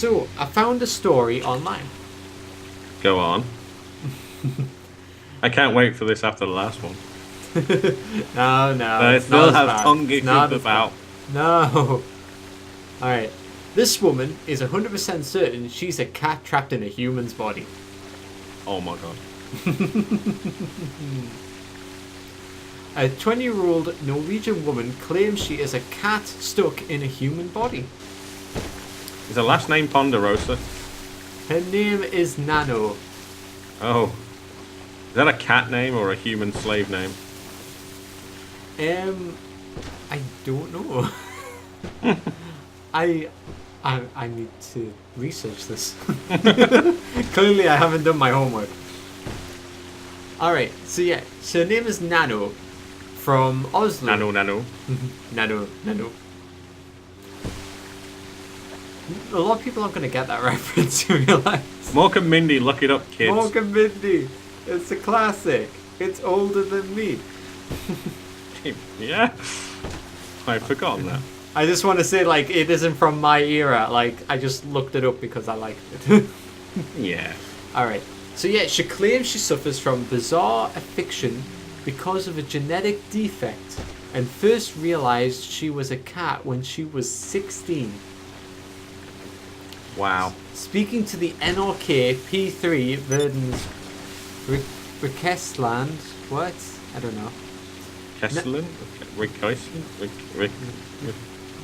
So, I found a story online. Go on. I can't wait for this after the last one. No, I it's not still as have bad. tongue It's issues not as bad. about. No. Alright. This woman is 100% certain she's a cat trapped in a human's body. Oh my god. A 20-year-old Norwegian woman claims she is a cat stuck in a human body. Is her last name Ponderosa? Her name is Nano. Oh. Is that a cat name or a human slave name? I don't know. I need to research this. Clearly, I haven't done my homework. Alright, so yeah, so her name is Nano from Oslo. Nano. Nano. A lot of people aren't going to get that reference, you realize. Mork and Mindy, look it up, kids. Mork and Mindy. It's a classic. It's older than me. Yeah. I've forgotten that. I just want to say, like, it isn't from my era. Like, I just looked it up because I liked it. Yeah. Alright. So yeah, she claims she suffers from bizarre affliction because of a genetic defect and first realized she was a cat when she was 16. Wow. Speaking to the NRK P3 Verdens Rikestland, what? I don't know. Kesselin?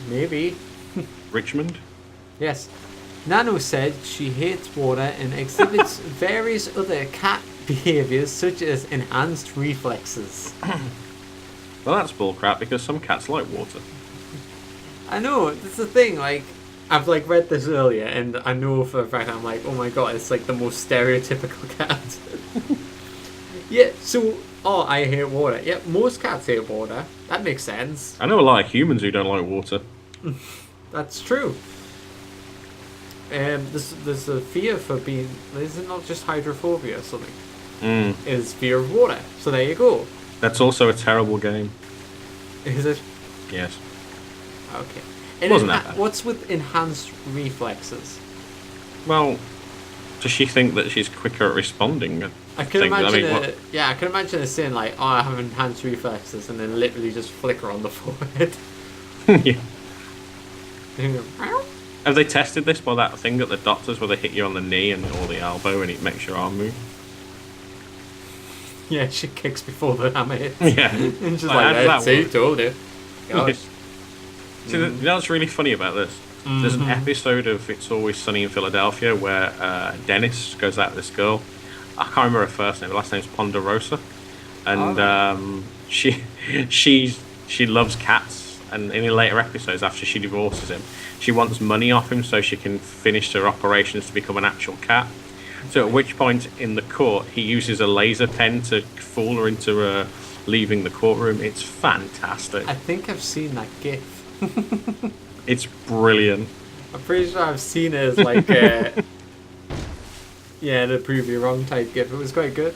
Maybe. Richmond? Yes. Nano said she hates water and exhibits various other cat behaviors such as enhanced reflexes. Well, that's bullcrap because some cats like water. I know, that's the thing, like, I've like read this earlier and I know for a fact I'm like, oh my god, it's like the most stereotypical cat. Yeah, so, I hate water. Yeah, most cats hate water. That makes sense. I know a lot of humans who don't like water. That's true. There's a fear for being. Is it not just hydrophobia or something? Is fear of water. So there you go. That's also a terrible game. Is it? Yes. Okay. It wasn't that bad. What's with enhanced reflexes? Well, does she think that she's quicker at responding? I can imagine I can imagine her saying like, "Oh, I have enhanced reflexes," and then literally just flicker on the forehead. Yeah. Have they tested this by that thing at the doctors where they hit you on the knee and or the elbow and it makes your arm move? Yeah, she kicks before the hammer hits. Yeah. And she's like, see, told you. Gosh. See, you know what's really funny about this? There's an episode of It's Always Sunny in Philadelphia where Dennis goes out with this girl. I can't remember her first name. Her last name's Ponderosa. And she loves cats. And in the later episodes, after she divorces him, she wants money off him so she can finish her operations to become an actual cat. So at which point in the court, he uses a laser pen to fool her into leaving the courtroom. It's fantastic. I think I've seen that gif. It's brilliant. I'm pretty sure I've seen it as like yeah, the prove you wrong type gif. It was quite good.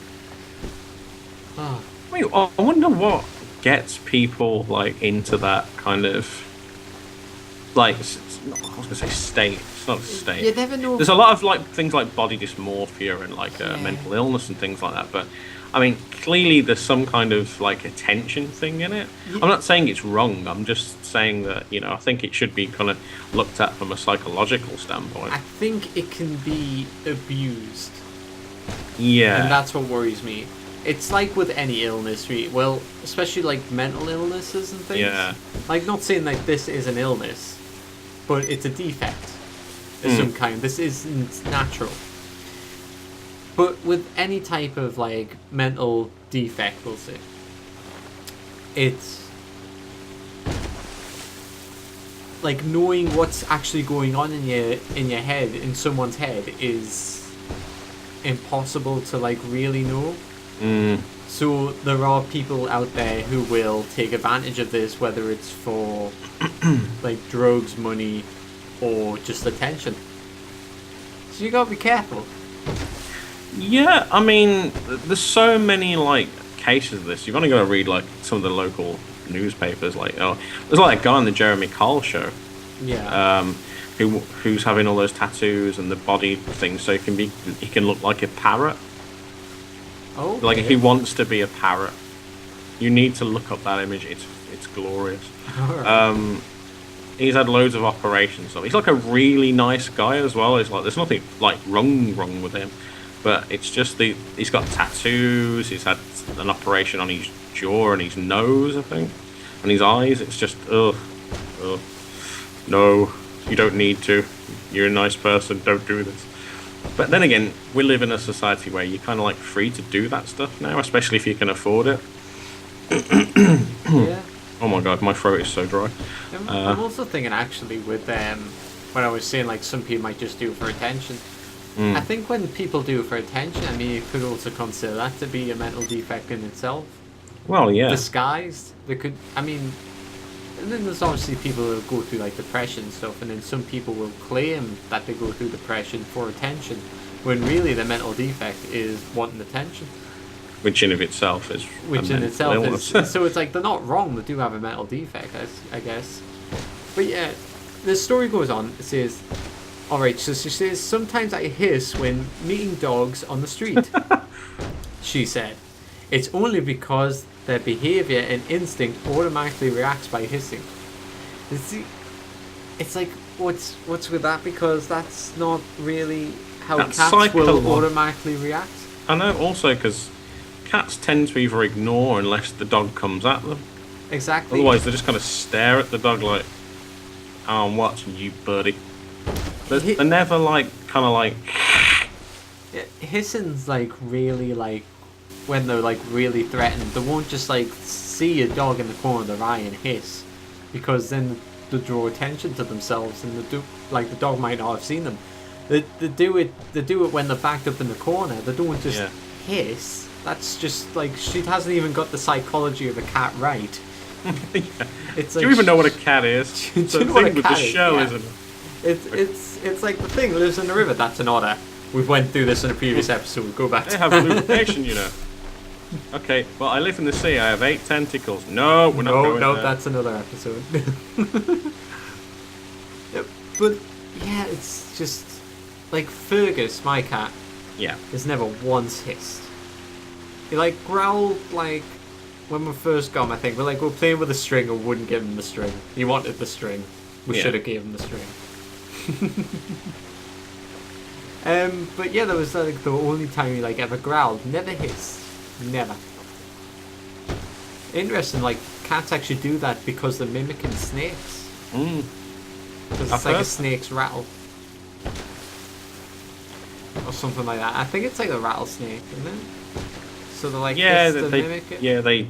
Oh. Wait, I wonder what gets people like into that kind of like, I was gonna say state. It's not a state. You never know. There's a lot of like things like body dysmorphia and like mental illness and things like that. But I mean, clearly there's some kind of like attention thing in it. I'm not saying it's wrong. I'm just saying that, you know, I think it should be kind of looked at from a psychological standpoint. I think it can be abused. Yeah. And that's what worries me. It's like with any illness, well, especially like mental illnesses and things. Yeah. Like, not saying like this is an illness, but it's a defect of some kind. This isn't natural. But with any type of like mental defect, we'll say, it's like knowing what's actually going on in your head, in someone's head, is impossible to like really know. So there are people out there who will take advantage of this, whether it's for like drugs, money, or just attention. So you gotta be careful. Yeah, I mean, there's so many like cases of this. You've only got to read like some of the local newspapers. Like, there's like a guy on the Jeremy Kyle show. Yeah. who's having all those tattoos and the body thing, so he can look like a parrot. Oh, like if he wants to be a parrot, you need to look up that image. It's glorious. Right. He's had loads of operations. He's like a really nice guy as well. It's like there's nothing like wrong with him, but it's just he's got tattoos. He's had an operation on his jaw and his nose, I think, and his eyes. It's just ugh. No, you don't need to. You're a nice person. Don't do this. But then again, we live in a society where you're kind of like free to do that stuff now, especially if you can afford it. Yeah. Oh my god, my throat is so dry. I'm also thinking actually with when I was saying like some people might just do it for attention. I think when people do it for attention, I mean, you could also consider that to be a mental defect in itself. Well, yeah. Disguised. They could, I mean, and then there's obviously people who go through like depression and stuff, and then some people will claim that they go through depression for attention, when really the mental defect is wanting attention. Which in of itself is So it's like they're not wrong, they do have a mental defect, I guess. But yeah, the story goes on. It says, alright, so she says, sometimes I hiss when meeting dogs on the street. She said, it's only because their behavior and instinct automatically reacts by hissing. It's like, what's with that? Because that's not really how cats will automatically react. I know, also because cats tend to either ignore unless the dog comes at them. Exactly. Otherwise, they just kind of stare at the dog like, oh, I'm watching you, buddy. They're never like, kind of like... Yeah, hissing's like really like, when they're like really threatened, they won't just like see a dog in the corner of their eye and hiss, because then they draw attention to themselves, and the dog might not have seen them. They do it when they're backed up in the corner. They don't just hiss. That's just like, she hasn't even got the psychology of a cat right. Yeah. It's do like, you even know what a cat is? It's the thing with the show, isn't it? It's like the thing lives in the river. That's an otter. We went through this in a previous episode. Go back. They have lubrication, you know. Okay, well, I live in the sea. I have 8 tentacles. No, we're not going there. No, that's another episode. Yep, but yeah, it's just like Fergus, my cat. Yeah. Has never once hissed. He like growled like when we first got him, I think. We're playing with a string and wouldn't give him the string. He wanted the string. We should have gave him the string. But yeah, that was like the only time he like ever growled. Never hissed. Never. Interesting, like cats actually do that because they're mimicking snakes. Because it's like a snake's rattle. Or something like that. I think it's like a rattlesnake, isn't it? So they're like, mimic it? Yeah, they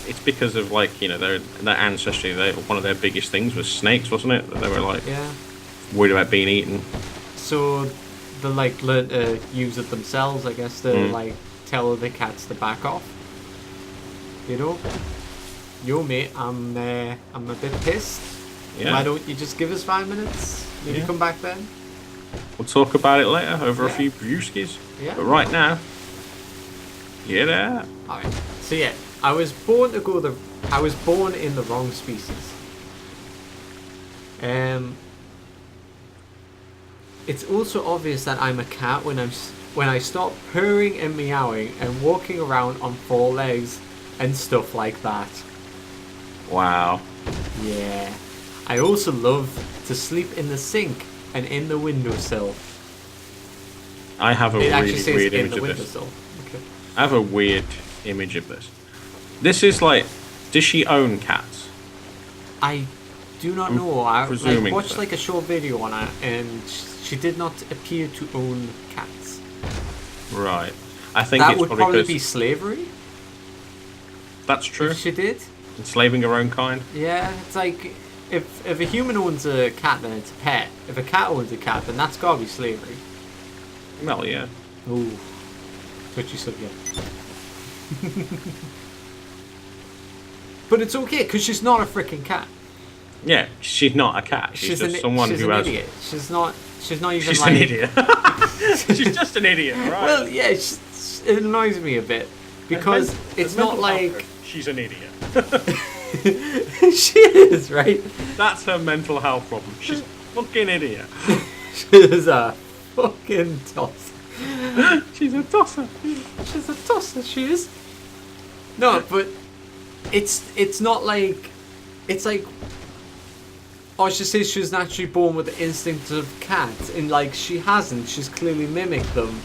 it's because of like, you know, their ancestry. One of their biggest things was snakes, wasn't it? That they were like worried about being eaten. So they like learn to use it themselves, I guess, to like tell other cats to back off. You know, yo mate, I'm a bit pissed. Yeah. Why don't you just give us 5 minutes? Maybe come back then. We'll talk about it later over a few brewskis. Yeah. But right now, get out. Alright. So yeah, I was born in the wrong species. It's also obvious that I'm a cat when I stop purring and meowing and walking around on 4 legs and stuff like that. Wow. Yeah. I also love to sleep in the sink and in the windowsill. I have a really weird image of this. Okay. I have a weird image of this. This is like, does she own cats? I do not know. I watched so. like a short video on her, and she did not appear to own cats. Right. I think that it's would probably be slavery. That's true. If she did. Enslaving her own kind. Yeah, it's like if a human owns a cat, then it's a pet. If a cat owns a cat, then that's gotta be slavery. Well, yeah. Ooh, twitchy subject. But it's okay because she's not a freaking cat. Yeah, she's not a cat. She's just someone who has. Idiot. She's not even. She's like... an idiot. She's just an idiot, right? Well, yeah, it annoys me a bit because it's not like she's an idiot. She is, right? That's her mental health problem. fucking idiot. She's a fucking tosser. She's a tosser. She's a tosser, she is. No, but it's not like... It's like... Oh, she says she was naturally born with the instinct of cats. And, like, she hasn't. She's clearly mimicked them.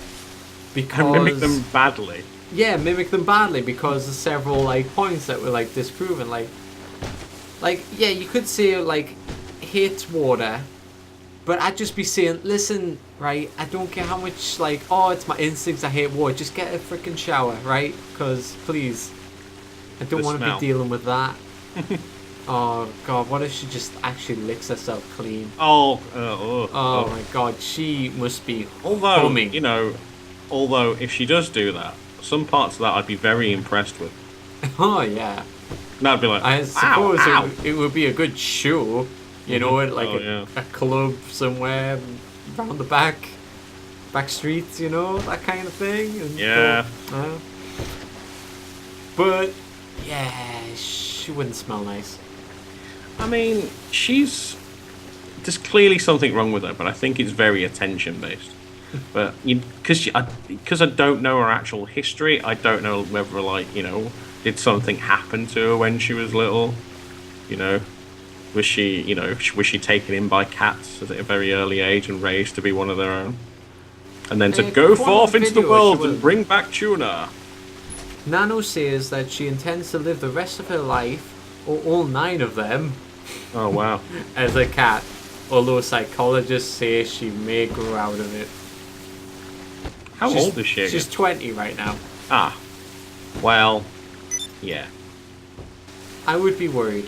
Because... And mimic them badly. Yeah, mimic them badly because of several, like, points that were, like, disproven. Like, yeah, you could say, like, hates water. But I'd just be saying, listen, right, I don't care how much, like, oh, it's my instincts, I hate water. Just get a freaking shower, right? Because, please, I don't want to be dealing with that. Oh, God, what if she just actually licks herself clean? Oh my God, she must be although, humming. you know, although if she does do that, some parts of that I'd be very impressed with. Oh, yeah. And I'd be like, I suppose ow. It would be a good show, you know, at like yeah. a club somewhere around the back streets, you know, that kind of thing. And Yeah. But, yeah, she wouldn't smell nice. I mean, there's clearly something wrong with her, but I think it's very attention based. But because I don't know her actual history, I don't know whether, like, you know, did something happen to her when she was little? You know, was she taken in by cats at a very early age and raised to be one of their own, and then to go forth into the world and bring back tuna? Nano says that she intends to live the rest of her life, or all 9 of them. Oh wow! As a cat, although psychologists say she may grow out of it. How old is she again? She's 20 right now. Ah, well, yeah. I would be worried.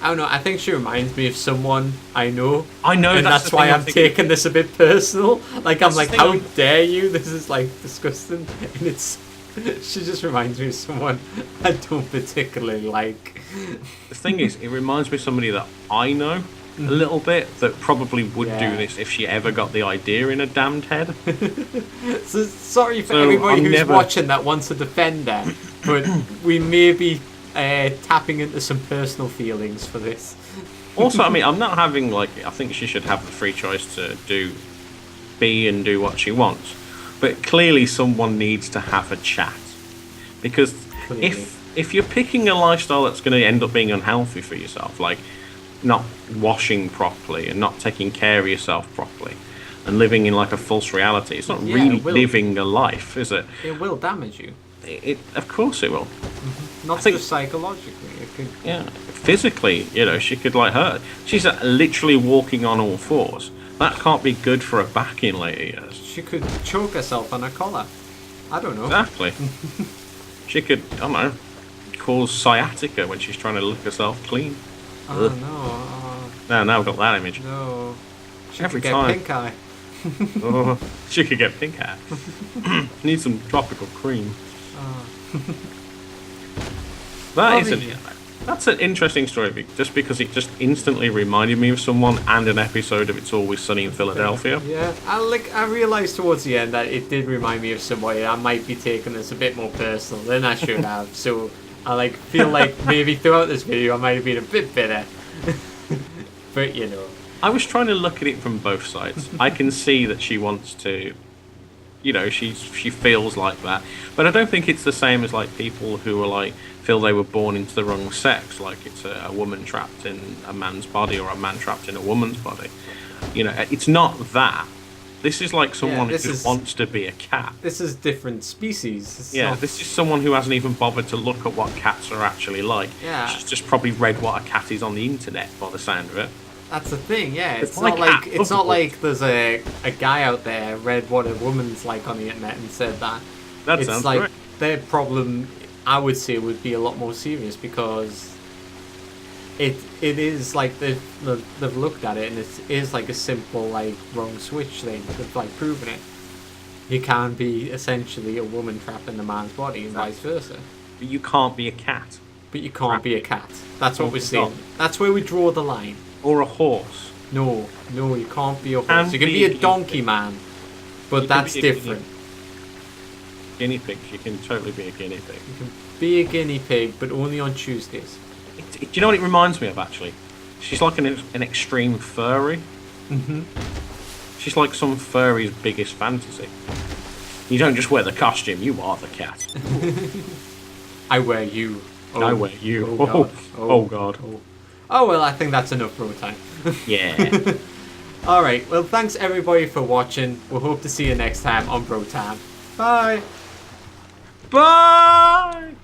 I don't know. I think she reminds me of someone I know. I know, and that's why I'm taking this a bit personal. Like, I'm like, how dare you? This is like disgusting, and it's. She just reminds me of someone I don't particularly like. The thing is, it reminds me of somebody that I know a little bit that probably would do this if she ever got the idea in her damned head. So sorry for everybody who's watching that wants to defend her, but we may be tapping into some personal feelings for this. Also, I mean, I'm not having, like, I think she should have the free choice to do what she wants. But clearly someone needs to have a chat. Because if you're picking a lifestyle that's going to end up being unhealthy for yourself, like not washing properly and not taking care of yourself properly and living in like a false reality, it's not really living a life, is it? It will damage you. Of course it will. Not just psychologically. It could... Yeah, physically, you know, she could like hurt. She's literally walking on all fours. That can't be good for her back in later years. She could choke herself on her collar. I don't know. Exactly. She could, I don't know, cause sciatica when she's trying to lick herself clean. Oh, Ugh. no. Now I've got that image. No. She Every could time. get pink eye. Oh, she could get pink eye. Need some tropical cream. That's an interesting story, just because it just instantly reminded me of someone and an episode of It's Always Sunny in Philadelphia. Yeah, I realised towards the end that it did remind me of somebody. I might be taking this a bit more personal than I should have. So I feel like maybe throughout this video I might have been a bit bitter. But you know, I was trying to look at it from both sides. I can see that she wants to, you know, she feels like that, but I don't think it's the same as like people who are like feel they were born into the wrong sex, like it's a woman trapped in a man's body or a man trapped in a woman's body. You know, it's not that. This is like someone who wants to be a cat. This is different species. This is someone who hasn't even bothered to look at what cats are actually like. Yeah. She's just probably read what a cat is on the internet by the sound of it. That's the thing, yeah. It's not like there's a guy out there read what a woman's like on the internet and said that. That sounds like correct. Their problem, I would say, would be a lot more serious, because it is like they've looked at it and it is like a simple like wrong switch thing. They've like proven it. You can be essentially a woman trapped in a man's body and vice versa. But you can't be a cat. But you can't be a cat. That's what we're saying. That's where we draw the line. Or a horse. No, you can't be a horse. You can be a donkey man, but that's different. Guinea pigs, you can totally be a guinea pig. You can be a guinea pig, but only on Tuesdays. Do you know what it reminds me of, actually? She's like an extreme furry. Mm-hmm. She's like some furry's biggest fantasy. You don't just wear the costume, you are the cat. I wear you. Oh, I wear you. Oh god. Oh god. Oh well, I think that's enough bro time. Yeah. Alright, well thanks everybody for watching. We'll hope to see you next time on Bro Time. Bye! Bye!